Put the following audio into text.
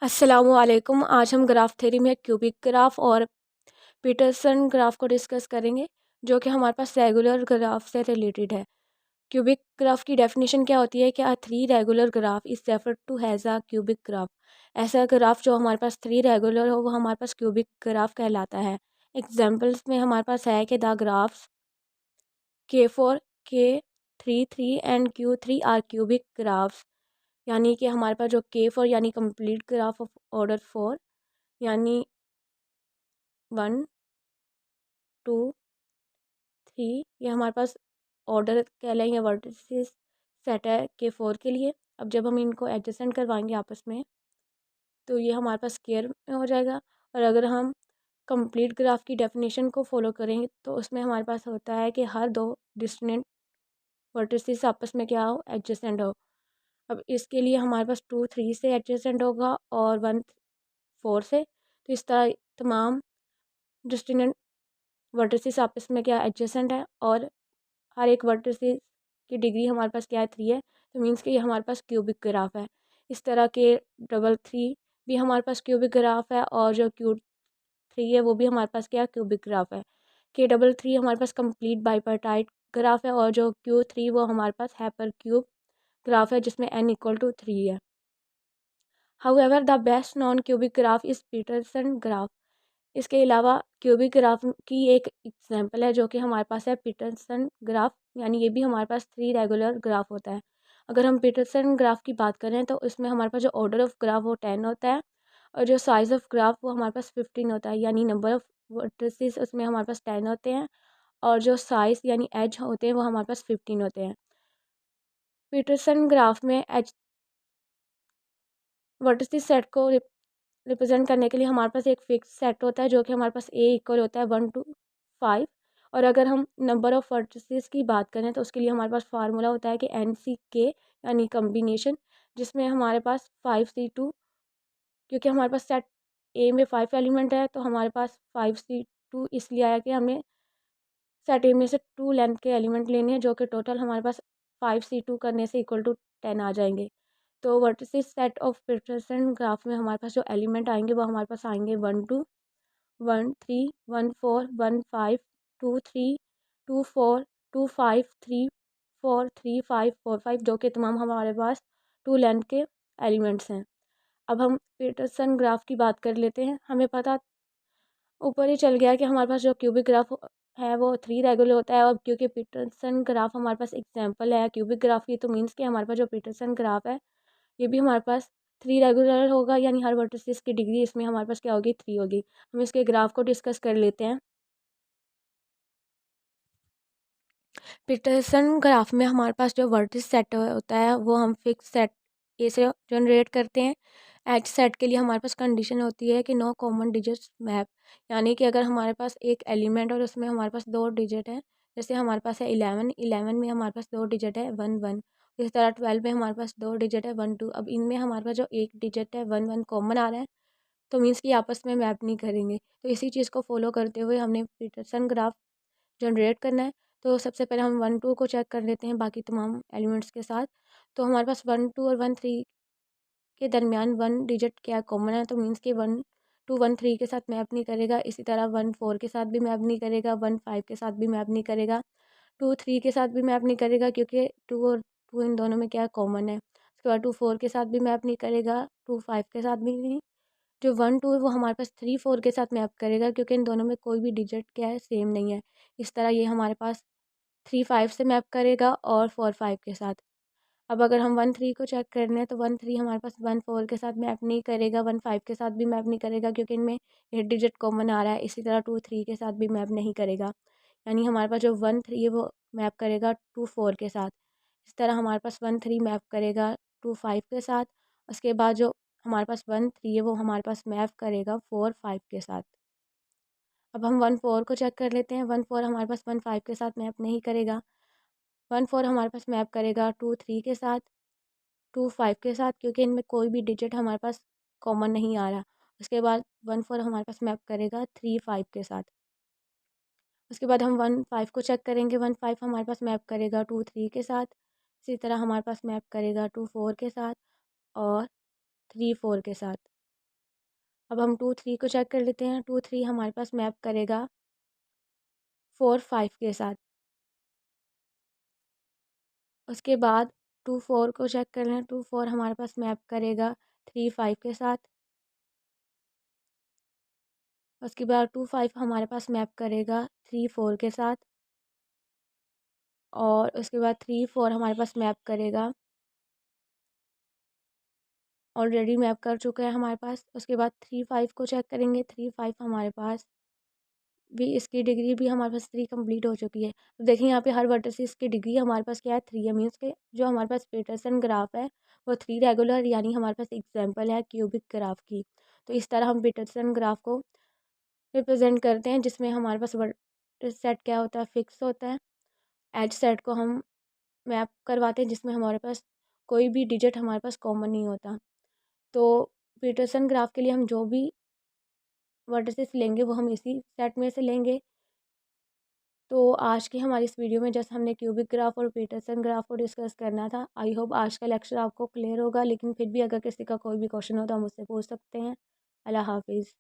अस्सलामुअलैकुम। आज हम ग्राफ थ्योरी में क्यूबिक ग्राफ और पीटरसन ग्राफ को डिस्कस करेंगे, जो कि हमारे पास रेगुलर ग्राफ से रिलेटेड है। क्यूबिक ग्राफ की डेफिनेशन क्या होती है कि a three regular graph is referred to has a cubic graph. ऐसा ग्राफ जो हमारे पास थ्री रेगुलर हो वो हमारे पास क्यूबिक ग्राफ कहलाता है। एग्जाम्पल्स में हमारे पास है कि the graphs K4, K3 and Q3 are cubic graphs. यानी कि हमारे पास जो K4 यानी कंप्लीट ग्राफ ऑफ ऑर्डर 4, यानी 1, 2, 3, ये हमारे पास ऑर्डर कहलाएंगे वर्टिसेस सेट है K4 के लिए। अब जब हम इनको एडजसेंट करवाएंगे आपस में तो ये हमारे पास स्क्वायर में हो जाएगा। और अगर हम कंप्लीट ग्राफ की डेफिनेशन को फॉलो करेंगे तो उसमें हमारे पास होता है कि हर दो डिस्टेंट वर्टिसेस आपस में क्या हो, एडजसेंट हो। अब इसके लिए हमारे पास 2, 3 से एडजसेंट होगा और 1, 4 से। तो इस तरह तमाम डिस्टेंट वर्टिसेस आपस में क्या एडजेसेंट है और हर एक वर्टिसेस की डिग्री हमारे पास क्या है, 3 है। तो मीन्स कि ये हमारे पास क्यूबिक ग्राफ है। इस तरह के डबल थ्री भी हमारे पास क्यूबिक ग्राफ है और जो Q3 है वो भी हमारे पास क्या क्यूबिक ग्राफ है। K3 हमारे पास कंप्लीट बाइपार्टाइट ग्राफ है और जो Q3 वो हमारे पास हाइपर क्यूब ग्राफ है जिसमें n=3 है। However the best non cubic graph is Petersen graph. इसके अलावा क्यूबिक ग्राफ की एक एग्जांपल है जो कि हमारे पास है पीटरसन ग्राफ, यानी ये भी हमारे पास थ्री रेगुलर ग्राफ होता है। अगर हम पीटरसन ग्राफ की बात करें तो इसमें हमारे पास जो ऑर्डर ऑफ ग्राफ वो 10 होता है और जो साइज़ ऑफ ग्राफ वो हमारे पास 15 होता है, यानी नंबर ऑफ वर्टिसेस उसमें हमारे पास 10 होते हैं और जो साइज़ यानी एज होते हैं वो हमारे पास 15 होते हैं। पीटरसन ग्राफ में एज वर्टिसेस सेट को रिप्रेजेंट करने के लिए हमारे पास एक फिक्स सेट होता है जो कि हमारे पास ए इक्वल होता है 1 to 5। और अगर हम नंबर ऑफ़ वर्टिसेस की बात करें तो उसके लिए हमारे पास फार्मूला होता है कि NC_K यानी कम्बिनेशन, जिसमें हमारे पास 5C2, क्योंकि हमारे पास सेट ए में 5 एलिमेंट है तो हमारे पास 5C2 इसलिए आया कि हमें सेट ए में से 2 लेंथ के एलिमेंट लेने हैं जो कि टोटल हमारे पास 5C2 करने से इक्वल टू 10 आ जाएंगे। तो vertices set of Petersen graph में हमारे पास जो एलिमेंट आएंगे वो हमारे पास आएंगे 1, 2, 1, 3, 1, 4, 1, 5, 2, 3, 2, 4, 2, 5, 3, 4, 3, 5, 4, 5, जो कि तमाम हमारे पास 2 लेंथ के एलिमेंट्स हैं। अब हम पीटरसन ग्राफ की बात कर लेते हैं। हमें पता ऊपर ही चल गया कि हमारे पास जो क्यूबिक ग्राफ है वो थ्री रेगुलर होता है। और क्योंकि पीटरसन ग्राफ हमारे पास एग्जाम्पल है क्यूबिक ग्राफ की, तो मीन्स कि हमारे पास जो पीटरसन ग्राफ है ये भी हमारे पास थ्री रेगुलर होगा, यानी हर वर्टिसेस की डिग्री इसमें हमारे पास क्या होगी, 3 होगी। हम इसके ग्राफ को डिस्कस कर लेते हैं। पीटरसन ग्राफ में हमारे पास जो वर्टिस सेट होता है वो हम फिक्स सेट ए से जनरेट करते हैं। एच सेट के लिए हमारे पास कंडीशन होती है कि नो कॉमन डिजिट्स मैप, यानी कि अगर हमारे पास एक एलिमेंट और उसमें हमारे पास दो डिजिट है, जैसे हमारे पास है 11 में हमारे पास दो डिजिट है 1, 1। इस तरह 12 में हमारे पास दो डिजिट है 1, 2। अब इनमें हमारे पास जो एक डिजिट है 1, 1 कॉमन आ रहा है, तो मीन्स कि आपस में मैप नहीं करेंगे। तो इसी चीज़ को फॉलो करते हुए हमने पीटरसन ग्राफ जनरेट करना है। तो सबसे पहले हम 1, 2 को चेक कर लेते हैं बाकी तमाम एलिमेंट्स के साथ। तो हमारे पास 1, 2 और 1, 3 के दरमियान 1 डिजिट क्या कॉमन है, तो मीन्स कि 1, 2, 1, 3 के साथ मैप नहीं करेगा। इसी तरह 1, 4 के साथ भी मैप नहीं करेगा, 1, 5 के साथ भी मैप नहीं करेगा, 2, 3 के साथ भी मैप नहीं करेगा क्योंकि 2 और 2 इन दोनों में क्या कॉमन है। उसके बाद 2, 4 के साथ भी मैप नहीं करेगा, 2, 5 के साथ भी नहीं। जो 1, 2 है वो हमारे पास 3, 4 के साथ मैप करेगा क्योंकि इन दोनों में कोई भी डिजिट क्या है, सेम नहीं है। इस तरह ये हमारे पास 3, 5 से मैप करेगा और 4, 5 के साथ। अब अगर हम 1, 3 को चेक कर लें तो 1, 3 हमारे पास 1, 4 के साथ मैप नहीं करेगा, 1, 5 के साथ भी मैप नहीं करेगा क्योंकि इनमें 8 डिजिट कॉमन आ रहा है। इसी तरह 2, 3 के साथ भी मैप नहीं करेगा, यानी हमारे पास जो 1, 3 है वो मैप करेगा 2, 4 के साथ। इस तरह हमारे पास 1, 3 मैप करेगा 2, 5 के साथ। उसके बाद जो हमारे पास 1, 3 है वो हमारे पास मैप करेगा 4, 5 के साथ। अब हम 1, 4 को चेक कर लेते हैं। 1, 4 हमारे पास 1, 5 के साथ मैप नहीं करेगा। 1, 4 हमारे पास मैप करेगा 2, 3 के साथ, 2, 5 के साथ, क्योंकि इनमें कोई भी डिजिट हमारे पास कॉमन नहीं आ रहा। उसके बाद 1, 4 हमारे पास मैप करेगा 3, 5 के साथ। उसके बाद हम 1, 5 को चेक करेंगे। 1, 5 हमारे पास मैप करेगा 2, 3 के साथ। इसी तरह हमारे पास मैप करेगा 2, 4 के साथ और 3, 4 के साथ। अब हम 2 3 को चेक कर लेते हैं। 2 3 हमारे पास मैप करेगा 4 5 के साथ। उसके बाद 2 4 को चेक कर लें। 2 4 हमारे पास मैप करेगा 3 5 के साथ। उसके बाद 2 5 हमारे पास मैप करेगा 3 4 के साथ। और उसके बाद 3 4 हमारे पास मैप करेगा, ऑलरेडी मैप कर चुका है हमारे पास। उसके बाद 3 5 को चेक करेंगे। 3 5 हमारे पास भी, इसकी डिग्री भी हमारे पास 3 कंप्लीट हो चुकी है। तो देखिए यहाँ पे हर वर्टिसिस की डिग्री हमारे पास क्या है, 3 है। मीन्स के जो हमारे पास पीटरसन ग्राफ है वो 3 रेगुलर, यानी हमारे पास एग्जाम्पल है क्यूबिक ग्राफ की। तो इस तरह हम पीटरसन ग्राफ को रिप्रेजेंट करते हैं, जिसमें हमारे पास वर्टिस सेट क्या होता है, फिक्स होता है। एज सेट को हम मैप करवाते हैं, जिसमें हमारे पास कोई भी डिजिट हमारे पास कॉमन नहीं होता। तो पीटरसन ग्राफ के लिए हम जो भी वर्टिसेस लेंगे वो हम इसी सेट में से लेंगे। तो आज की हमारी इस वीडियो में जैसे हमने क्यूबिक ग्राफ और पीटरसन ग्राफ को डिस्कस करना था। आई होप आज का लेक्चर आपको क्लियर होगा, लेकिन फिर भी अगर किसी का कोई भी क्वेश्चन हो तो हम उससे पूछ सकते हैं। अल्लाह हाफिज़।